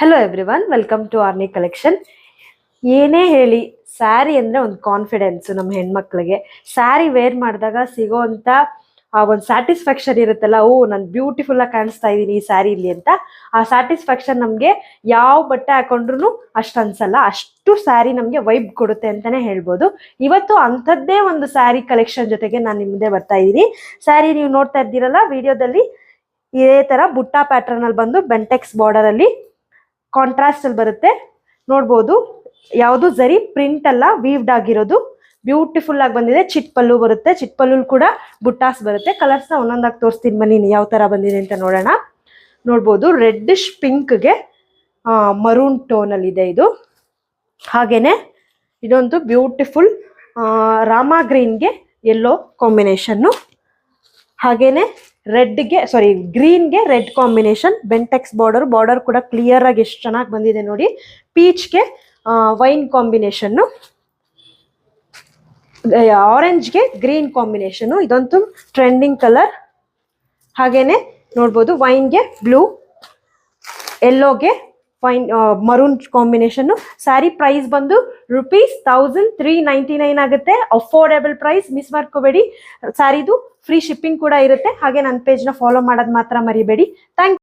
Hello everyone, welcome to Aarni collection. ಏನೇ ಹೇಳಿ, ಸ್ಯಾರಿ ಅಂದರೆ ಒಂದು ಕಾನ್ಫಿಡೆನ್ಸು. ನಮ್ಮ ಹೆಣ್ಮಕ್ಳಿಗೆ ಸ್ಯಾರಿ ವೇರ್ ಮಾಡಿದಾಗ ಸಿಗೋವಂಥ ಒಂದು ಸ್ಯಾಟಿಸ್ಫ್ಯಾಕ್ಷನ್ ಇರುತ್ತಲ್ಲ, ನಾನು ಬ್ಯೂಟಿಫುಲ್ಲಾಗಿ ಕಾಣಿಸ್ತಾ ಇದ್ದೀನಿ ಈ ಸ್ಯಾರಿಲಿ ಅಂತ. ಆ ಸ್ಯಾಟಿಸ್ಫ್ಯಾಕ್ಷನ್ ನಮಗೆ ಯಾವ ಬಟ್ಟೆ ಹಾಕೊಂಡ್ರು ಅಷ್ಟು ಅನ್ಸಲ್ಲ. ಅಷ್ಟು ಸ್ಯಾರಿ ನಮಗೆ ವೈಬ್ ಕೊಡುತ್ತೆ ಅಂತಲೇ ಹೇಳ್ಬೋದು. ಇವತ್ತು ಅಂಥದ್ದೇ ಒಂದು ಸ್ಯಾರಿ ಕಲೆಕ್ಷನ್ ಜೊತೆಗೆ ನಾನು ನಿಮ್ಮ ಮುಂದೆ ಬರ್ತಾ ಇದ್ದೀನಿ. ಸ್ಯಾರಿ ನೀವು ನೋಡ್ತಾ ಇದ್ದೀರಲ್ಲ ವಿಡಿಯೋದಲ್ಲಿ, ಇದೇ ಥರ ಬುಟ್ಟ ಪ್ಯಾಟರ್ನಲ್ಲಿ ಬಂದು ಬೆಂಟೆಕ್ಸ್ ಬಾರ್ಡರಲ್ಲಿ ಕಾಂಟ್ರಾಸ್ಟ್ ಅಲ್ಲಿ ಬರುತ್ತೆ. ನೋಡ್ಬೋದು, ಯಾವುದು ಜರಿ ಪ್ರಿಂಟ್ ಅಲ್ಲ, ವೀವ್ಡ್ ಆಗಿರೋದು. ಬ್ಯೂಟಿಫುಲ್ ಆಗಿ ಬಂದಿದೆ. ಚಿಟ್ ಪಲ್ಲು ಬರುತ್ತೆ, ಚಿಟ್ ಪಲ್ಲು ಕೂಡ ಬುಟ್ಟಾಸ್ ಬರುತ್ತೆ. ಕಲರ್ಸ್ನ ಒಂದೊಂದಾಗಿ ತೋರಿಸ್ತೀನಿ ಬನ್ನಿ, ಯಾವ ತರ ಬಂದಿದೆ ಅಂತ ನೋಡೋಣ. ನೋಡ್ಬೋದು, ರೆಡ್ಡಿಶ್ ಪಿಂಕ್ಗೆ ಮರೂನ್ ಟೋನ್ ಅಲ್ಲಿ ಇದೆ ಇದು. ಹಾಗೇನೆ ಇದೊಂದು ಬ್ಯೂಟಿಫುಲ್ ರಾಮಾ ಗ್ರೀನ್ಗೆ ಯೆಲ್ಲೋ ಕಾಂಬಿನೇಷನ್ನು. ಹಾಗೇನೆ ಗ್ರೀನ್ಗೆ ರೆಡ್ ಕಾಂಬಿನೇಷನ್. ಬೆಂಟೆಕ್ಸ್ ಬಾರ್ಡರ್ ಕೂಡ ಕ್ಲಿಯರ್ ಆಗಿ ಎಷ್ಟು ಚೆನ್ನಾಗಿ ಬಂದಿದೆ ನೋಡಿ. ಪೀಚ್ಗೆ ವೈನ್ ಕಾಂಬಿನೇಷನ್ನು, ಆರೆಂಜ್ಗೆ ಗ್ರೀನ್ ಕಾಂಬಿನೇಷನ್ನು. ಇದಂತೂ ಟ್ರೆಂಡಿಂಗ್ ಕಲರ್. ಹಾಗೇನೆ ನೋಡ್ಬೋದು, ವೈನ್ಗೆ ಬ್ಲೂ, ಯೆಲ್ಲೋಗೆ wine maroon combination. Sari price ಬಂದು ₹1399 ಆಗುತ್ತೆ. ಅಫೋರ್ಡೆಬಲ್ ಪ್ರೈಸ್, ಮಿಸ್ ಮಾಡ್ಕೋಬೇಡಿ. ಸ್ಯಾರಿದು ಫ್ರೀ ಶಿಪ್ಪಿಂಗ್ ಕೂಡ ಇರುತ್ತೆ. ಹಾಗೆ ನನ್ನ ಪೇಜ್ನ ಫಾಲೋ ಮಾಡೋದು ಮಾತ್ರ ಮರಿಬೇಡಿ. ಥ್ಯಾಂಕ್